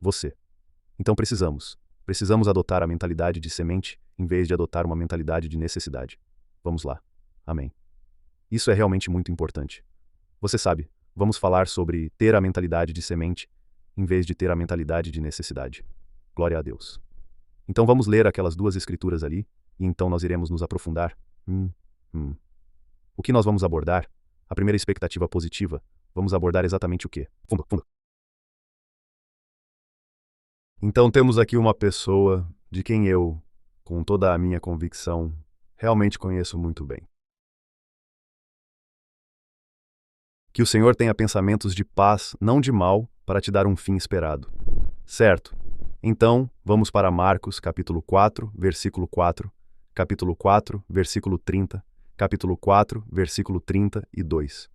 Você. Então precisamos adotar a mentalidade de semente em vez de adotar uma mentalidade de necessidade. Vamos lá. Amém. Isso é realmente muito importante. Você sabe, vamos falar sobre ter a mentalidade de semente em vez de ter a mentalidade de necessidade. Glória a Deus. Então vamos ler aquelas duas escrituras ali, e então nós iremos nos aprofundar. O que nós vamos abordar? A primeira expectativa positiva. Vamos abordar exatamente o quê? Fundo. Então temos aqui uma pessoa de quem eu, com toda a minha convicção, realmente conheço muito bem. Que o Senhor tenha pensamentos de paz, não de mal, para te dar um fim esperado. Certo? Então, vamos para Marcos, capítulo 4, versículo 4, capítulo 4, versículo 30, capítulo 4, versículo 32.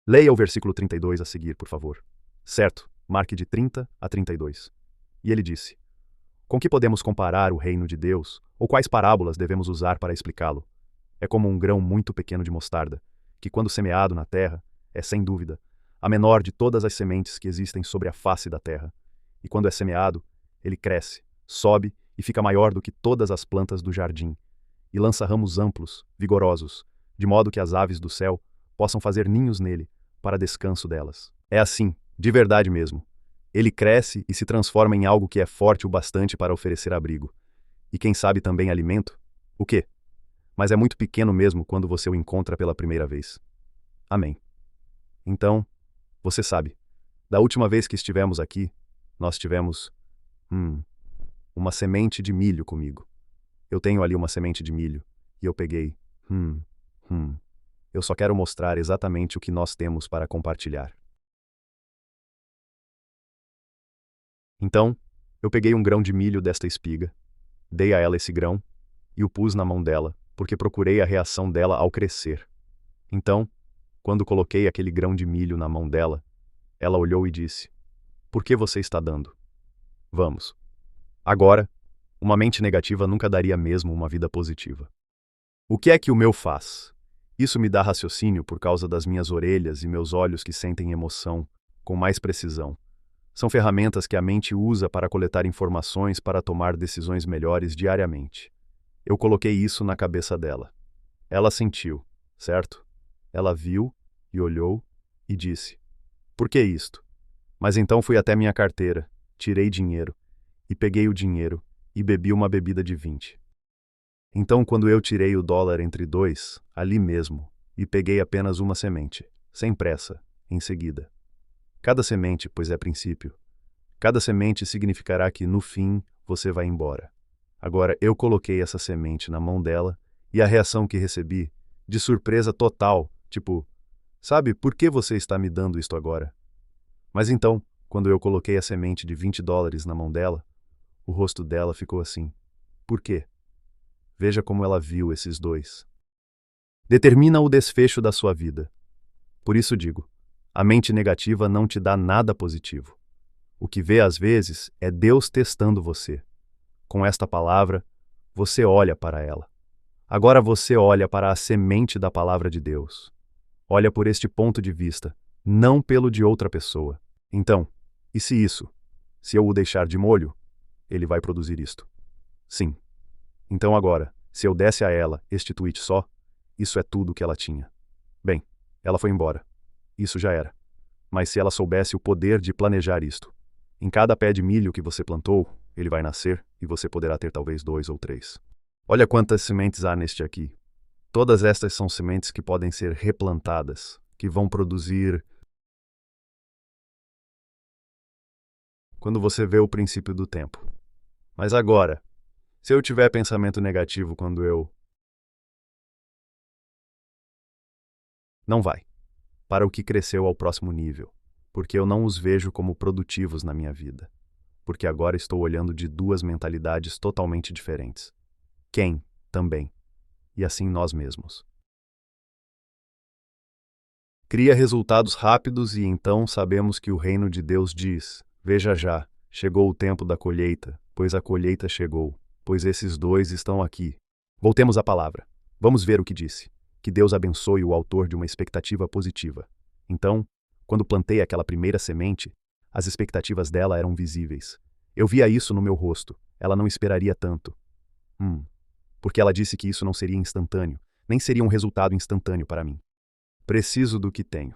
Leia o versículo 32 a seguir, por favor. Certo, marque de 30 a 32. E ele disse: Com que podemos comparar o reino de Deus, ou quais parábolas devemos usar para explicá-lo? É como um grão muito pequeno de mostarda, que quando semeado na terra, é sem dúvida a menor de todas as sementes que existem sobre a face da terra. E quando é semeado, ele cresce, sobe e fica maior do que todas as plantas do jardim, e lança ramos amplos, vigorosos, de modo que as aves do céu possam fazer ninhos nele, para descanso delas. É assim, de verdade mesmo. Ele cresce e se transforma em algo que é forte o bastante para oferecer abrigo. E quem sabe também alimento? O quê? Mas é muito pequeno mesmo quando você o encontra pela primeira vez. Amém. Então, você sabe, da última vez que estivemos aqui, nós tivemos, uma semente de milho comigo. Eu tenho ali uma semente de milho, e eu peguei, Eu só quero mostrar exatamente o que nós temos para compartilhar. Então, eu peguei um grão de milho desta espiga, dei a ela esse grão, e o pus na mão dela, porque procurei a reação dela ao crescer. Então, quando coloquei aquele grão de milho na mão dela, ela olhou e disse: Por que você está dando? Vamos. Agora, uma mente negativa nunca daria mesmo uma vida positiva. O que é que o meu faz? Isso me dá raciocínio por causa das minhas orelhas e meus olhos que sentem emoção, com mais precisão. São ferramentas que a mente usa para coletar informações para tomar decisões melhores diariamente. Eu coloquei isso na cabeça dela. Ela sentiu, certo? Ela viu e olhou e disse: Por que isto? Mas então fui até minha carteira, tirei dinheiro, e peguei o dinheiro, e bebi uma bebida de 20. Então quando eu tirei o dólar entre dois, ali mesmo, e peguei apenas uma semente, sem pressa, em seguida. Cada semente, pois é princípio. Cada semente significará que, no fim, você vai embora. Agora eu coloquei essa semente na mão dela, e a reação que recebi, de surpresa total, tipo, sabe, por que você está me dando isto agora? Mas então, quando eu coloquei a semente de 20 dólares na mão dela, o rosto dela ficou assim. Por quê? Veja como ela viu esses dois. Determina o desfecho da sua vida. Por isso digo, a mente negativa não te dá nada positivo. O que vê às vezes é Deus testando você. Com esta palavra, você olha para ela. Agora você olha para a semente da palavra de Deus. Olha por este ponto de vista, não pelo de outra pessoa. Então, e se isso? Se eu o deixar de molho, ele vai produzir isto. Sim. Então agora, se eu desse a ela este tweet só, isso é tudo que ela tinha. Bem, ela foi embora. Isso já era. Mas se ela soubesse o poder de planejar isto, em cada pé de milho que você plantou, ele vai nascer e você poderá ter talvez 2 ou 3. Olha quantas sementes há neste aqui. Todas estas são sementes que podem ser replantadas, que vão produzir. Quando você vê o princípio do tempo. Mas agora, se eu tiver pensamento negativo quando eu... Não vai. Para o que cresceu ao próximo nível. Porque eu não os vejo como produtivos na minha vida. Porque agora estou olhando de duas mentalidades totalmente diferentes. Quem, também. E assim nós mesmos. Cria resultados rápidos e então sabemos que o reino de Deus diz: Veja já, chegou o tempo da colheita, pois a colheita chegou, pois esses dois estão aqui. Voltemos à palavra. Vamos ver o que disse. Que Deus abençoe o autor de uma expectativa positiva. Então, Quando plantei aquela primeira semente, as expectativas dela eram visíveis. Eu via isso no meu rosto. Ela não esperaria tanto. Porque ela disse que isso não seria instantâneo, nem seria um resultado instantâneo para mim. Preciso do que tenho.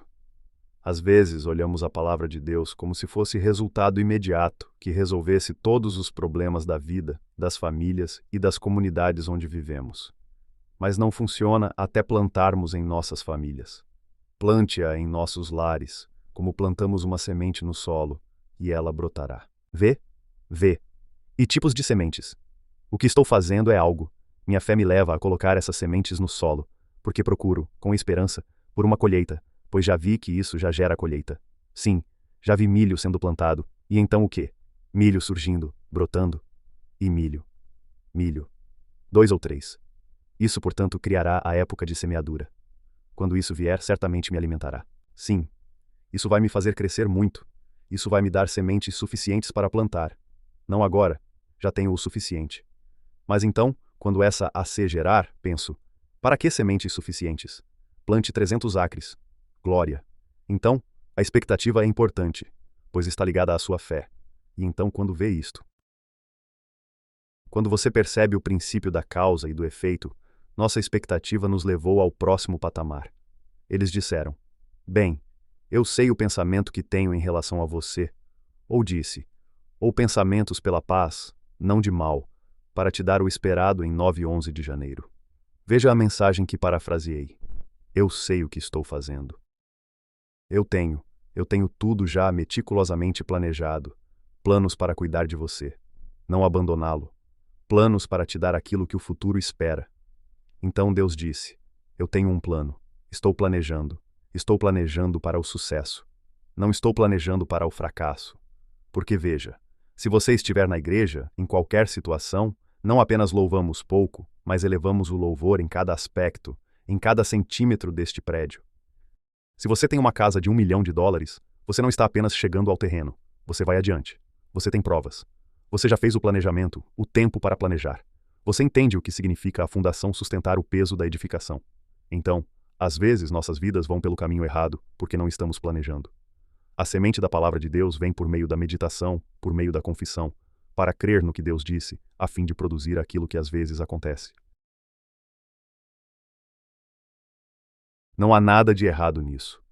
Às vezes olhamos a palavra de Deus como se fosse resultado imediato, que resolvesse todos os problemas da vida, das famílias e das comunidades onde vivemos. Mas não funciona até plantarmos em nossas famílias. Plante-a em nossos lares, como plantamos uma semente no solo, e ela brotará. Vê? Vê. E tipos de sementes. O que estou fazendo é algo. Minha fé me leva a colocar essas sementes no solo, porque procuro, com esperança, por uma colheita, pois já vi que isso já gera colheita. Sim, já vi milho sendo plantado, e então o quê? Milho surgindo, brotando, e milho. Milho. 2 ou 3. Isso, portanto, criará a época de semeadura. Quando isso vier, certamente me alimentará. Sim, isso vai me fazer crescer muito. Isso vai me dar sementes suficientes para plantar. Não agora, já tenho o suficiente. Mas então, quando essa AC gerar, penso, para que sementes suficientes? Plante 300 acres. Glória. Então, a expectativa é importante, pois está ligada à sua fé. E então, quando vê isto, quando você percebe o princípio da causa e do efeito, nossa expectativa nos levou ao próximo patamar. Eles disseram, bem, eu sei o pensamento que tenho em relação a você. Ou disse, ou pensamentos pela paz, não de mal, para te dar o esperado em 9/11 de janeiro. Veja a mensagem que parafraseei. Eu sei o que estou fazendo. Eu tenho tudo já meticulosamente planejado. Planos para cuidar de você. Não abandoná-lo. Planos para te dar aquilo que o futuro espera. Então Deus disse, eu tenho um plano. Estou planejando. Estou planejando para o sucesso. Não estou planejando para o fracasso. Porque veja, se você estiver na igreja, em qualquer situação, não apenas louvamos pouco, mas elevamos o louvor em cada aspecto, em cada centímetro deste prédio. Se você tem uma casa de $1 milhão, você não está apenas chegando ao terreno. Você vai adiante. Você tem provas. Você já fez o planejamento, o tempo para planejar. Você entende o que significa a fundação sustentar o peso da edificação. Então, às vezes nossas vidas vão pelo caminho errado, porque não estamos planejando. A semente da palavra de Deus vem por meio da meditação, por meio da confissão, para crer no que Deus disse, a fim de produzir aquilo que às vezes acontece. Não há nada de errado nisso.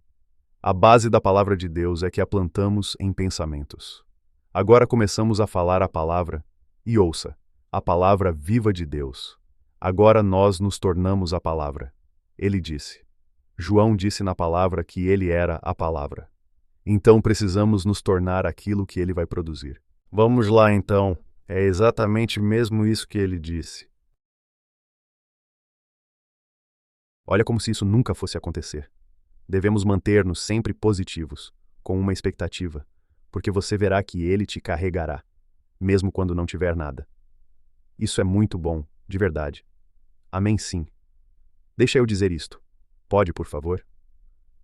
A base da palavra de Deus é que a plantamos em pensamentos. Agora começamos a falar a palavra, e ouça, a palavra viva de Deus. Agora nós nos tornamos a palavra. Ele disse. João disse na palavra que ele era a palavra. Então precisamos nos tornar aquilo que ele vai produzir. Vamos lá então, é exatamente mesmo isso que ele disse. Olha como se isso nunca fosse acontecer. Devemos manter-nos sempre positivos, com uma expectativa, porque você verá que ele te carregará, mesmo quando não tiver nada. Isso é muito bom, de verdade. Amém sim. Deixa eu dizer isto. Pode, por favor?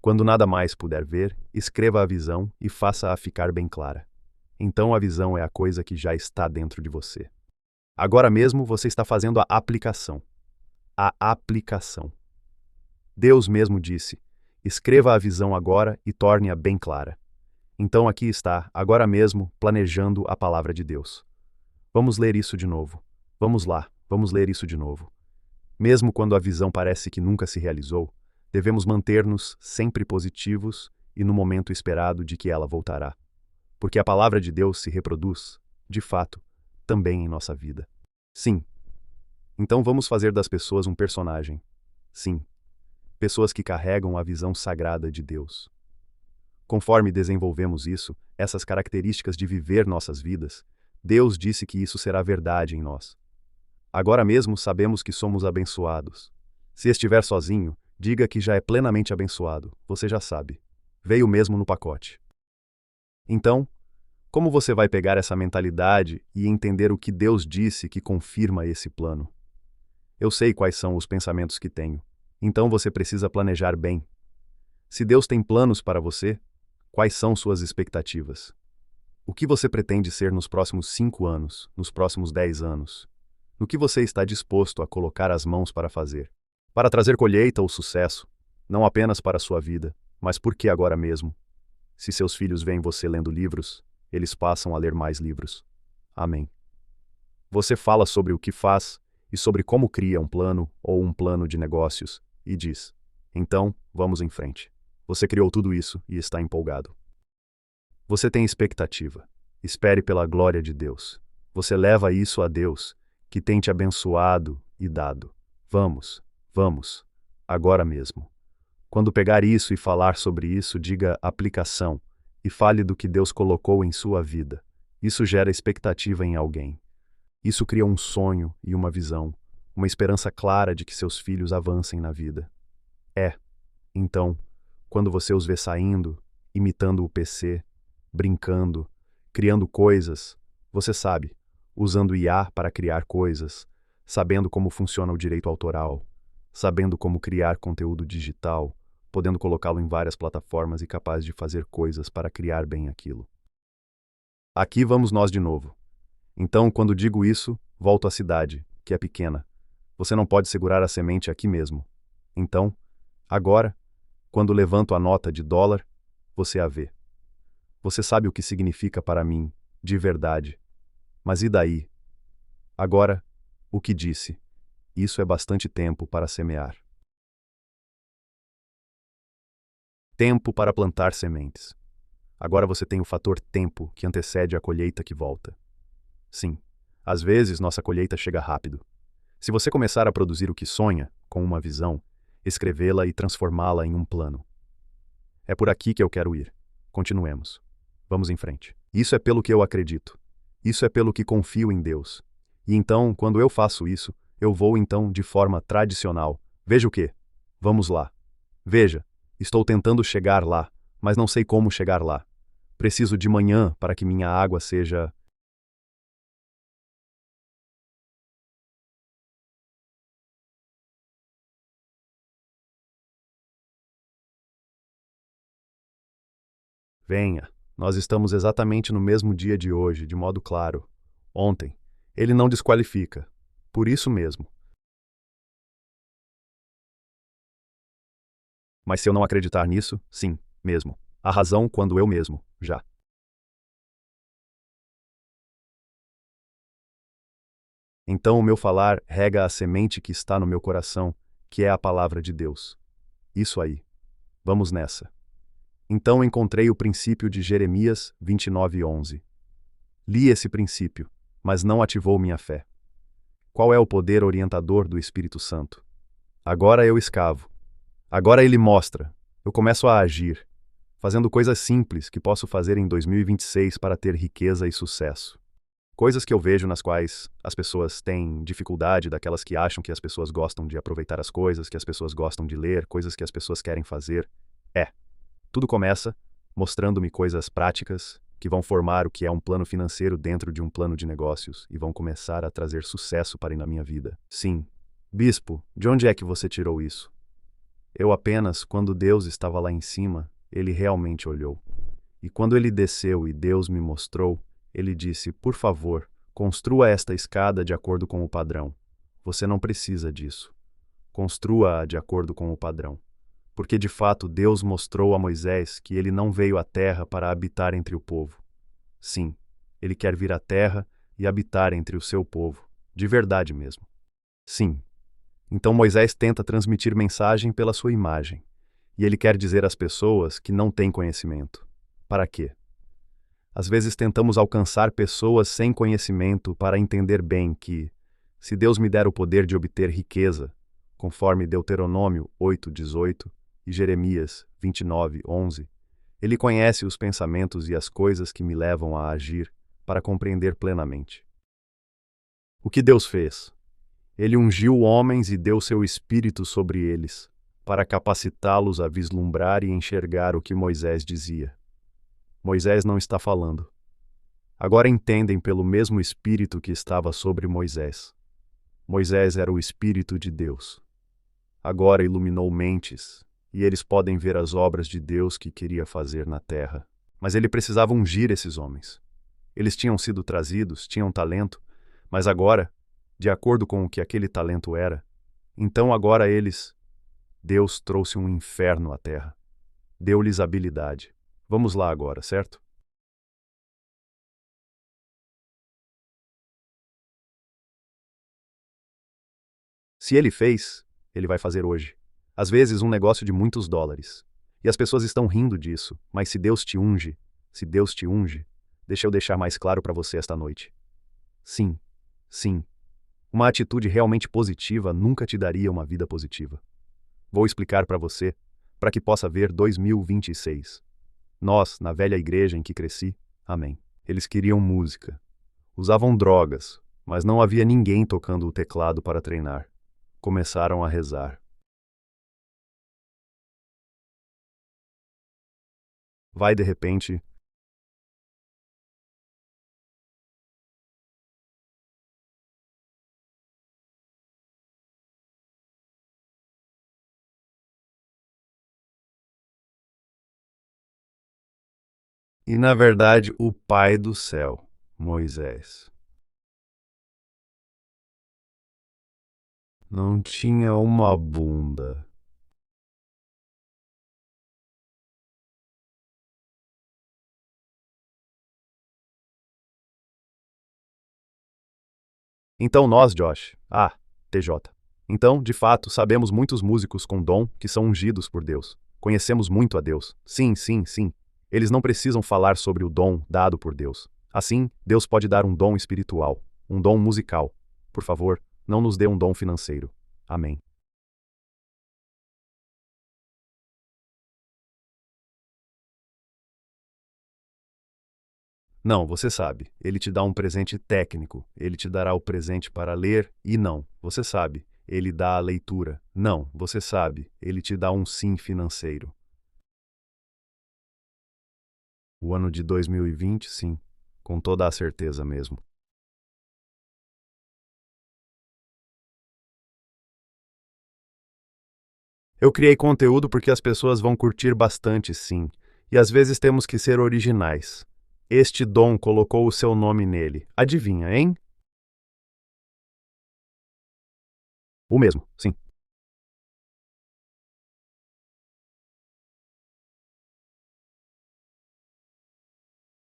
Quando nada mais puder ver, escreva a visão e faça-a ficar bem clara. Então a visão é a coisa que já está dentro de você. Agora mesmo você está fazendo a aplicação. A aplicação. Deus mesmo disse, escreva a visão agora e torne-a bem clara. Então aqui está, agora mesmo, planejando a palavra de Deus. Vamos ler isso de novo. Vamos lá, vamos ler isso de novo. Mesmo quando a visão parece que nunca se realizou, devemos manter-nos sempre positivos e no momento esperado de que ela voltará. Porque a palavra de Deus se reproduz, de fato, também em nossa vida. Sim. Então vamos fazer das pessoas um personagem. Sim. Pessoas que carregam a visão sagrada de Deus. Conforme desenvolvemos isso, essas características de viver nossas vidas, Deus disse que isso será verdade em nós. Agora mesmo sabemos que somos abençoados. Se estiver sozinho, diga que já é plenamente abençoado, você já sabe. Veio mesmo no pacote. Então, como você vai pegar essa mentalidade e entender o que Deus disse que confirma esse plano? Eu sei quais são os pensamentos que tenho. Então você precisa planejar bem. Se Deus tem planos para você, quais são suas expectativas? O que você pretende ser nos próximos 5 anos, nos próximos 10 anos? No que você está disposto a colocar as mãos para fazer? Para trazer colheita ou sucesso, não apenas para a sua vida, mas porque agora mesmo? Se seus filhos veem você lendo livros, eles passam a ler mais livros. Amém. Você fala sobre o que faz e sobre como cria um plano ou um plano de negócios e diz: então, vamos em frente. Você criou tudo isso e está empolgado. Você tem expectativa. Espere pela glória de Deus. Você leva isso a Deus, que tem te abençoado e dado. Vamos, vamos, agora mesmo. Quando pegar isso e falar sobre isso, diga aplicação e fale do que Deus colocou em sua vida. Isso gera expectativa em alguém. Isso cria um sonho e uma visão, uma esperança clara de que seus filhos avancem na vida. Então, quando você os vê saindo, imitando o PC, brincando, criando coisas, você sabe, usando IA para criar coisas, sabendo como funciona o direito autoral, sabendo como criar conteúdo digital, podendo colocá-lo em várias plataformas e capaz de fazer coisas para criar bem aquilo. Aqui vamos nós de novo. Então, quando digo isso, volto à cidade, que é pequena. Você não pode segurar a semente aqui mesmo. Então, agora, quando levanto a nota de $, você a vê. Você sabe o que significa para mim, de verdade. Mas e daí? Agora, o que disse? Isso é bastante tempo para semear. Tempo para plantar sementes. Agora você tem o fator tempo que antecede a colheita que volta. Sim, às vezes nossa colheita chega rápido. Se você começar a produzir o que sonha, com uma visão, escrevê-la e transformá-la em um plano. É por aqui que eu quero ir. Continuemos. Vamos em frente. Isso é pelo que eu acredito. Isso é pelo que confio em Deus. E então, quando eu faço isso, eu vou então de forma tradicional. Veja o quê? Vamos lá. Veja, estou tentando chegar lá, mas não sei como chegar lá. Preciso de manhã para que minha água seja... Venha, nós estamos exatamente no mesmo dia de hoje, de modo claro. Ontem. Ele não desqualifica. Por isso mesmo. Mas se eu não acreditar nisso, sim, mesmo. A razão quando eu mesmo, já. Então o meu falar rega a semente que está no meu coração, que é a palavra de Deus. Isso aí. Vamos nessa. Então encontrei o princípio de Jeremias 29:11. Li esse princípio, mas não ativou minha fé. Qual é o poder orientador do Espírito Santo? Agora eu escavo. Agora ele mostra. Eu começo a agir, fazendo coisas simples que posso fazer em 2026 para ter riqueza e sucesso. Coisas que eu vejo nas quais as pessoas têm dificuldade, daquelas que acham que as pessoas gostam de aproveitar as coisas, que as pessoas gostam de ler, coisas que as pessoas querem fazer. Tudo começa mostrando-me coisas práticas que vão formar o que é um plano financeiro dentro de um plano de negócios e vão começar a trazer sucesso para na minha vida. Sim. Bispo, de onde é que você tirou isso? Eu apenas, quando Deus estava lá em cima, ele realmente olhou. E quando ele desceu e Deus me mostrou, ele disse: por favor, construa esta escada de acordo com o padrão. Você não precisa disso. Construa-a de acordo com o padrão. Porque de fato Deus mostrou a Moisés que ele não veio à terra para habitar entre o povo. Sim, ele quer vir à terra e habitar entre o seu povo, de verdade mesmo. Sim. Então Moisés tenta transmitir mensagem pela sua imagem, e ele quer dizer às pessoas que não têm conhecimento. Para quê? Às vezes tentamos alcançar pessoas sem conhecimento para entender bem que, se Deus me der o poder de obter riqueza, conforme Deuteronômio 8:18, e Jeremias 29:11, ele conhece os pensamentos e as coisas que me levam a agir para compreender plenamente. O que Deus fez? Ele ungiu homens e deu seu espírito sobre eles, para capacitá-los a vislumbrar e enxergar o que Moisés dizia. Moisés não está falando. Agora entendem pelo mesmo espírito que estava sobre Moisés. Moisés era o Espírito de Deus. Agora iluminou mentes, e eles podem ver as obras de Deus que queria fazer na terra. Mas ele precisava ungir esses homens. Eles tinham sido trazidos, tinham talento, mas agora, de acordo com o que aquele talento era, então agora Deus trouxe um inferno à terra. Deu-lhes habilidade. Vamos lá agora, certo? Se ele fez, ele vai fazer hoje. Às vezes, um negócio de muitos dólares. E as pessoas estão rindo disso, mas se Deus te unge, deixa eu deixar mais claro para você esta noite. Sim, sim. Uma atitude realmente positiva nunca te daria uma vida positiva. Vou explicar para você, para que possa ver 2026. Nós, na velha igreja em que cresci, amém. Eles queriam música. Usavam drogas, mas não havia ninguém tocando o teclado para treinar. Começaram a rezar. Vai de repente. E na verdade, o Pai do céu, Moisés, não tinha uma bunda. Então nós, Josh, TJ. Então, de fato, sabemos muitos músicos com dom que são ungidos por Deus. Conhecemos muito a Deus. Sim, sim, sim. Eles não precisam falar sobre o dom dado por Deus. Assim, Deus pode dar um dom espiritual, um dom musical. Por favor, não nos dê um dom financeiro. Amém. Não, você sabe. Ele te dá um presente técnico. Ele te dará o presente para ler e não, você sabe. Ele dá a leitura. Não, você sabe. Ele te dá um sim financeiro. O ano de 2020, sim. Com toda a certeza mesmo. Eu criei conteúdo porque as pessoas vão curtir bastante, sim. E às vezes temos que ser originais. Este dom colocou o seu nome nele. Adivinha, hein? O mesmo, sim.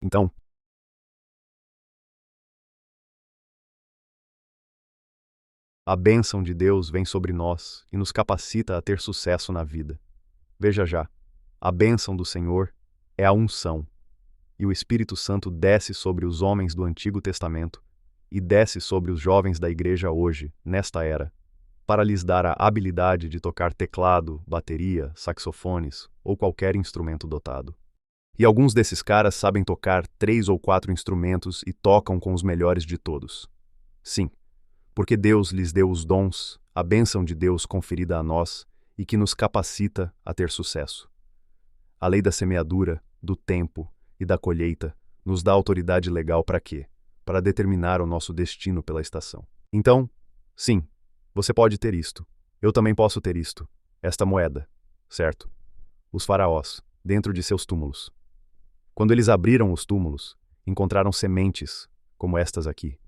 Então, a bênção de Deus vem sobre nós e nos capacita a ter sucesso na vida. Veja já, a bênção do Senhor é a unção, e o Espírito Santo desce sobre os homens do Antigo Testamento e desce sobre os jovens da igreja hoje, nesta era, para lhes dar a habilidade de tocar teclado, bateria, saxofones ou qualquer instrumento dotado. E alguns desses caras sabem tocar 3 ou 4 instrumentos e tocam com os melhores de todos. Sim, porque Deus lhes deu os dons, a bênção de Deus conferida a nós e que nos capacita a ter sucesso. A lei da semeadura, do tempo e da colheita nos dá autoridade legal para quê? Para determinar o nosso destino pela estação. Então, sim, você pode ter isto. Eu também posso ter isto. Esta moeda, certo? Os faraós, dentro de seus túmulos. Quando eles abriram os túmulos, encontraram sementes, como estas aqui.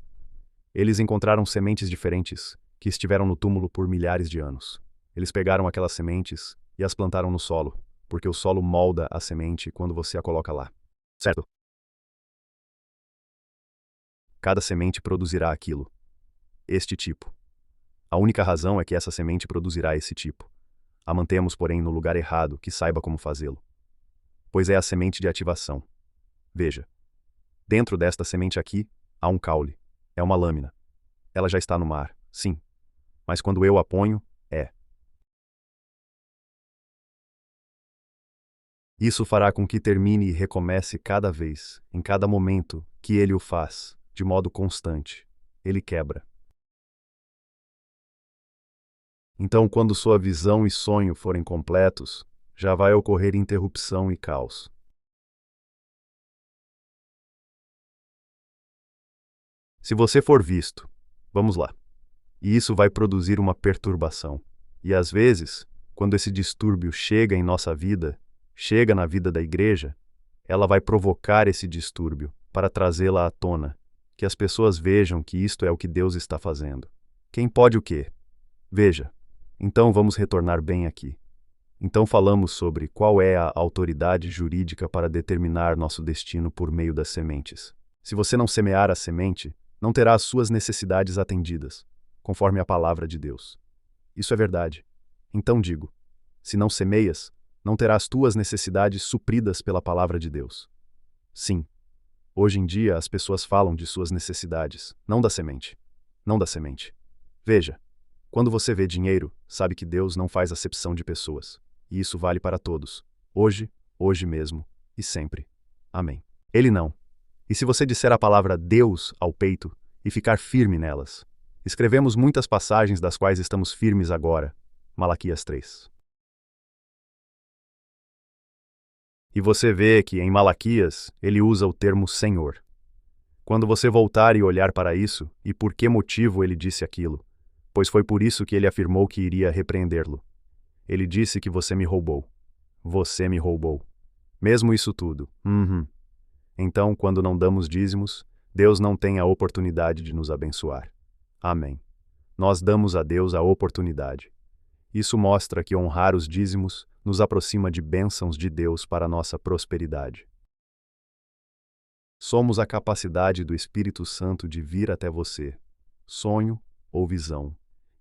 Eles encontraram sementes diferentes, que estiveram no túmulo por milhares de anos. Eles pegaram aquelas sementes e as plantaram no solo, porque o solo molda a semente quando você a coloca lá. Certo? Cada semente produzirá aquilo. Este tipo. A única razão é que essa semente produzirá esse tipo. A mantemos, porém, no lugar errado, que saiba como fazê-lo. Pois é a semente de ativação. Veja. Dentro desta semente aqui, há um caule. É uma lâmina. Ela já está no mar, sim. Mas quando eu a ponho, é. Isso fará com que termine e recomece cada vez, em cada momento, que ele o faz, de modo constante. Ele quebra. Então, quando sua visão e sonho forem completos, já vai ocorrer interrupção e caos. Se você for visto, vamos lá. E isso vai produzir uma perturbação. E às vezes, quando esse distúrbio chega em nossa vida, chega na vida da igreja, ela vai provocar esse distúrbio para trazê-la à tona, que as pessoas vejam que isto é o que Deus está fazendo. Quem pode o quê? Veja. Então vamos retornar bem aqui. Então falamos sobre qual é a autoridade jurídica para determinar nosso destino por meio das sementes. Se você não semear a semente, não terá as suas necessidades atendidas, conforme a palavra de Deus. Isso é verdade. Então digo, se não semeias, não terás tuas necessidades supridas pela palavra de Deus. Sim, hoje em dia as pessoas falam de suas necessidades, não da semente. Não da semente. Veja, quando você vê dinheiro, sabe que Deus não faz acepção de pessoas. E isso vale para todos. Hoje mesmo e sempre. Amém. Ele não. E se você disser a palavra Deus ao peito e ficar firme nelas? Escrevemos muitas passagens das quais estamos firmes agora. Malaquias 3. E você vê que em Malaquias ele usa o termo Senhor. Quando você voltar e olhar para isso, e por que motivo ele disse aquilo? Pois foi por isso que ele afirmou que iria repreendê-lo. Ele disse que você me roubou. Você me roubou. Mesmo isso tudo. Então, quando não damos dízimos, Deus não tem a oportunidade de nos abençoar. Amém. Nós damos a Deus a oportunidade. Isso mostra que honrar os dízimos nos aproxima de bênçãos de Deus para nossa prosperidade. Somos a capacidade do Espírito Santo de vir até você, sonho ou visão,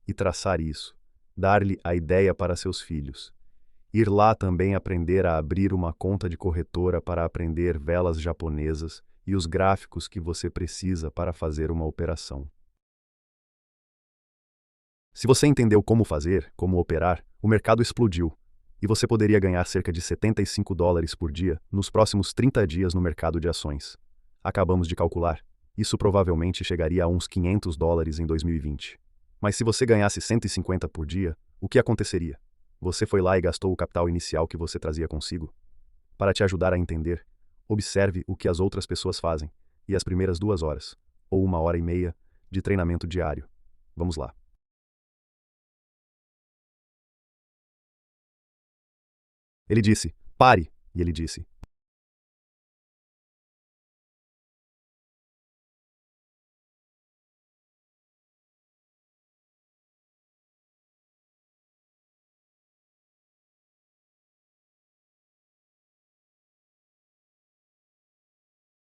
e traçar isso, dar-lhe a ideia para seus filhos. Ir lá também aprender a abrir uma conta de corretora para aprender velas japonesas e os gráficos que você precisa para fazer uma operação. Se você entendeu como fazer, como operar, o mercado explodiu, e você poderia ganhar cerca de $75 por dia nos próximos 30 dias no mercado de ações. Acabamos de calcular. Isso provavelmente chegaria a uns $500 em 2020. Mas se você ganhasse 150 por dia, o que aconteceria? Você foi lá e gastou o capital inicial que você trazia consigo? Para te ajudar a entender, observe o que as outras pessoas fazem, e as primeiras 2 horas, ou 1h30, de treinamento diário. Vamos lá. Ele disse, pare, e ele disse.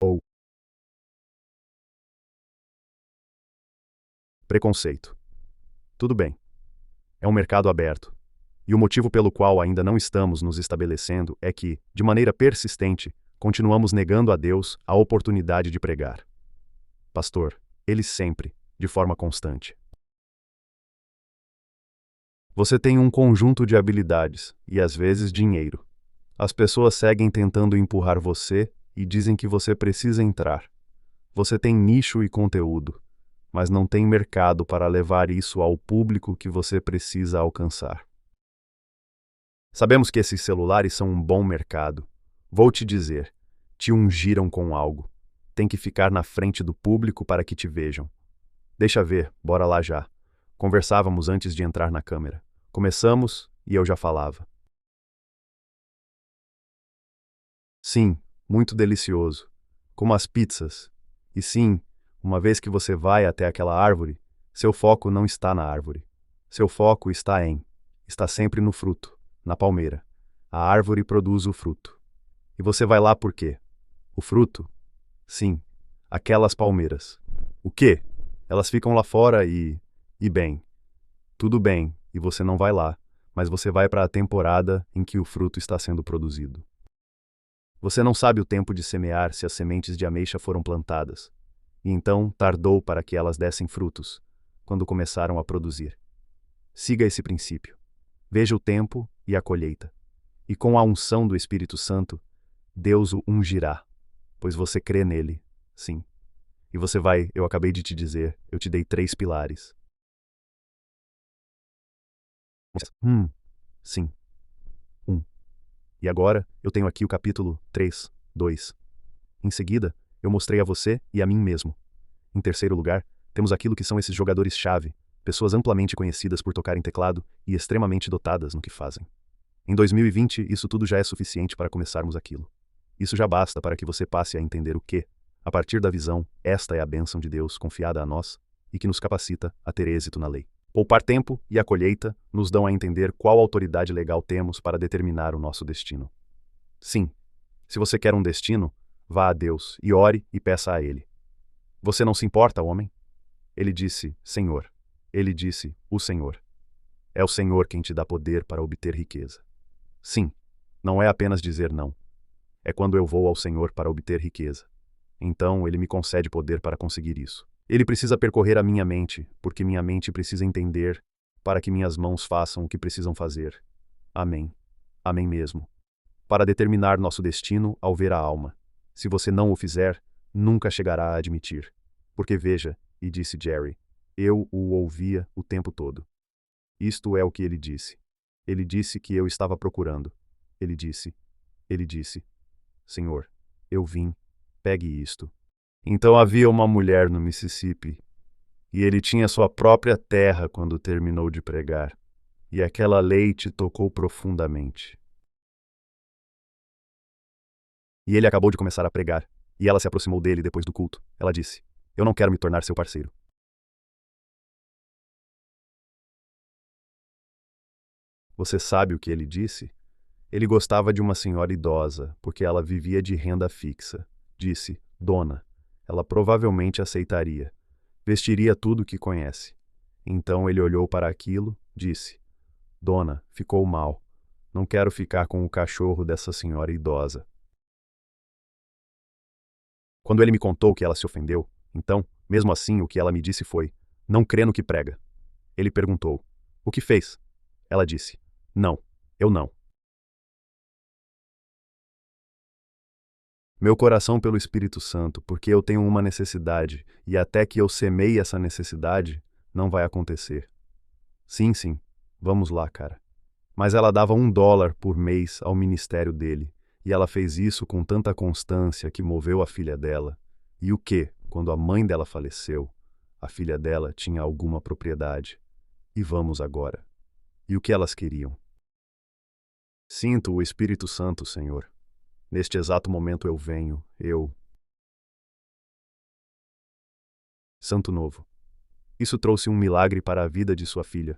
Ou preconceito. Tudo bem. É um mercado aberto. E o motivo pelo qual ainda não estamos nos estabelecendo é que, de maneira persistente, continuamos negando a Deus a oportunidade de pregar. Pastor, ele sempre, de forma constante. Você tem um conjunto de habilidades e, às vezes, dinheiro. As pessoas seguem tentando empurrar você e dizem que você precisa entrar. Você tem nicho e conteúdo, mas não tem mercado para levar isso ao público que você precisa alcançar. Sabemos que esses celulares são um bom mercado. Vou te dizer, te ungiram com algo. Tem que ficar na frente do público para que te vejam. Deixa ver, bora lá já. Conversávamos antes de entrar na câmera. Começamos e eu já falava. Sim, muito delicioso. Como as pizzas. E sim, uma vez que você vai até aquela árvore, seu foco não está na árvore. Seu foco está sempre no fruto. Na palmeira. A árvore produz o fruto. E você vai lá por quê? O fruto? Sim, aquelas palmeiras. O quê? Elas ficam lá fora e bem. Tudo bem, e você não vai lá, mas você vai para a temporada em que o fruto está sendo produzido. Você não sabe o tempo de semear se as sementes de ameixa foram plantadas. E então tardou para que elas dessem frutos, quando começaram a produzir. Siga esse princípio. Veja o tempo e a colheita. E com a unção do Espírito Santo, Deus o ungirá, pois você crê nele, sim. E você vai, eu acabei de te dizer, eu te dei 3 pilares. Sim. 1. E agora, eu tenho aqui o capítulo 3, 2. Em seguida, eu mostrei a você e a mim mesmo. Em terceiro lugar, temos aquilo que são esses jogadores-chave, pessoas amplamente conhecidas por tocarem teclado e extremamente dotadas no que fazem. Em 2020, isso tudo já é suficiente para começarmos aquilo. Isso já basta para que você passe a entender o que, a partir da visão, esta é a bênção de Deus confiada a nós e que nos capacita a ter êxito na lei. Poupar tempo e a colheita nos dão a entender qual autoridade legal temos para determinar o nosso destino. Sim, se você quer um destino, vá a Deus e ore e peça a Ele. Você não se importa, homem? Ele disse, Senhor. Ele disse, o Senhor. É o Senhor quem te dá poder para obter riqueza. Sim, não é apenas dizer não. É quando eu vou ao Senhor para obter riqueza. Então, Ele me concede poder para conseguir isso. Ele precisa percorrer a minha mente, porque minha mente precisa entender, para que minhas mãos façam o que precisam fazer. Amém. Amém mesmo. Para determinar nosso destino ao ver a alma. Se você não o fizer, nunca chegará a admitir. Porque veja, e disse Jerry, eu o ouvia o tempo todo. Isto é o que ele disse. Ele disse que eu estava procurando. Ele disse, Senhor, eu vim, pegue isto. Então havia uma mulher no Mississippi, e ele tinha sua própria terra quando terminou de pregar, e aquela lei te tocou profundamente. E ele acabou de começar a pregar, e ela se aproximou dele depois do culto. Ela disse, eu não quero me tornar seu parceiro. Você sabe o que ele disse? Ele gostava de uma senhora idosa, porque ela vivia de renda fixa. Disse, dona, ela provavelmente aceitaria. Vestiria tudo o que conhece. Então ele olhou para aquilo, disse, dona, ficou mal. Não quero ficar com o cachorro dessa senhora idosa. Quando ele me contou que ela se ofendeu, então, mesmo assim, o que ela me disse foi, não crê no que prega. Ele perguntou, o que fez? Ela disse, não, eu não. Meu coração pelo Espírito Santo, porque eu tenho uma necessidade, e até que eu semeie essa necessidade, não vai acontecer. Sim, vamos lá, cara. Mas ela dava $1 por mês ao ministério dele, e ela fez isso com tanta constância que moveu a filha dela. E o que, quando a mãe dela faleceu, a filha dela tinha alguma propriedade. E vamos agora. E o que elas queriam? Sinto o Espírito Santo, Senhor. Neste exato momento eu venho, Santo Novo. Isso trouxe um milagre para a vida de sua filha,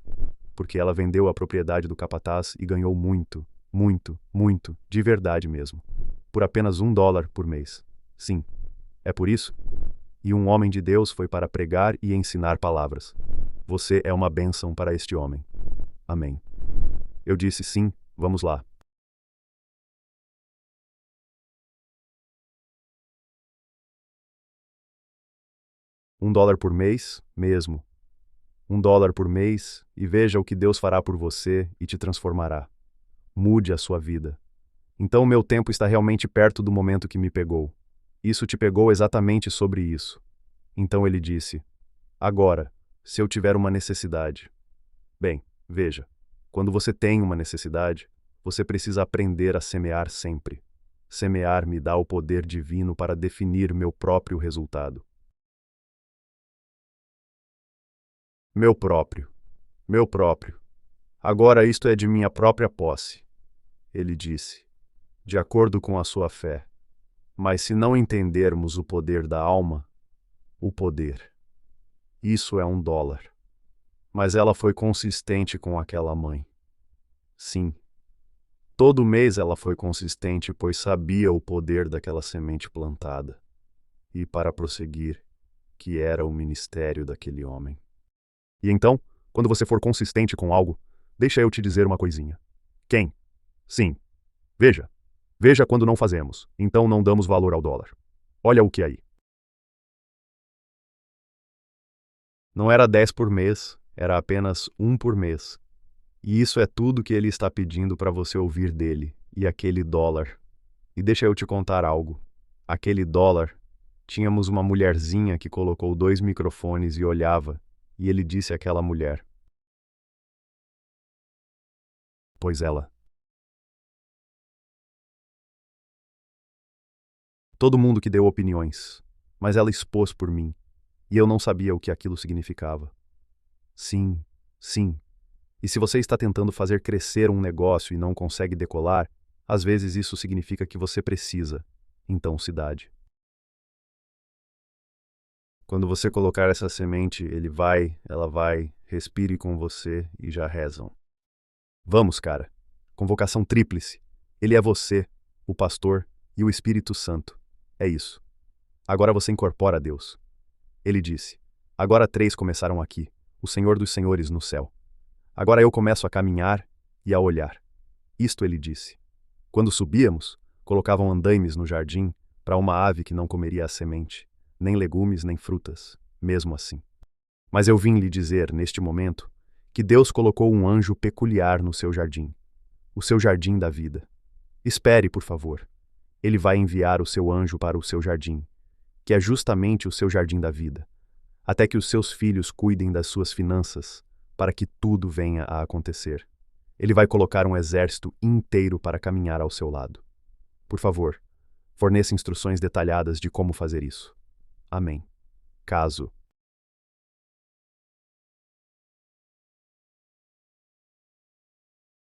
porque ela vendeu a propriedade do capataz e ganhou muito, de verdade mesmo, por apenas $1 por mês. Sim, é por isso. E um homem de Deus foi para pregar e ensinar palavras. Você é uma bênção para este homem. Amém. Eu disse sim, vamos lá. $1 por mês, mesmo. $1 por mês, e veja o que Deus fará por você e te transformará. Mude a sua vida. Então meu tempo está realmente perto do momento que me pegou. Isso te pegou exatamente sobre isso. Então ele disse, agora, se eu tiver uma necessidade. Bem, veja, quando você tem uma necessidade, você precisa aprender a semear sempre. Semear me dá o poder divino para definir meu próprio resultado. Meu próprio. Agora isto é de minha própria posse. Ele disse, de acordo com a sua fé. Mas se não entendermos o poder da alma, o poder, isso é $1. Mas ela foi consistente com aquela mãe. Sim. Todo mês ela foi consistente, pois sabia o poder daquela semente plantada. E para prosseguir, que era o ministério daquele homem. E então, quando você for consistente com algo, deixa eu te dizer uma coisinha. Quem? Sim. Veja. Veja quando não fazemos, então não damos valor ao dólar. Olha o que aí. Não era 10 por mês, era apenas 1 por mês. E isso é tudo que ele está pedindo para você ouvir dele, e aquele dólar. E deixa eu te contar algo. Aquele dólar, tínhamos uma mulherzinha que colocou 2 microfones e olhava, e ele disse àquela mulher. Pois ela. Todo mundo que deu opiniões, mas ela expôs por mim, e eu não sabia o que aquilo significava. Sim. E se você está tentando fazer crescer um negócio e não consegue decolar, às vezes isso significa que você precisa. Então, cidade. Quando você colocar essa semente, ela vai, respire com você e já rezam. Vamos, cara. Convocação tríplice. Ele é você, o pastor e o Espírito Santo. É isso. Agora você incorpora Deus. Ele disse: Agora 3 começaram aqui, o Senhor dos Senhores no céu. Agora eu começo a caminhar e a olhar. Isto ele disse. Quando subíamos, colocavam andaimes no jardim para uma ave que não comeria a semente, nem legumes nem frutas, mesmo assim. Mas eu vim lhe dizer, neste momento, que Deus colocou um anjo peculiar no seu jardim, o seu jardim da vida. Espere, por favor. Ele vai enviar o seu anjo para o seu jardim, que é justamente o seu jardim da vida, até que os seus filhos cuidem das suas finanças, para que tudo venha a acontecer. Ele vai colocar um exército inteiro para caminhar ao seu lado. Por favor, forneça instruções detalhadas de como fazer isso. Amém. Caso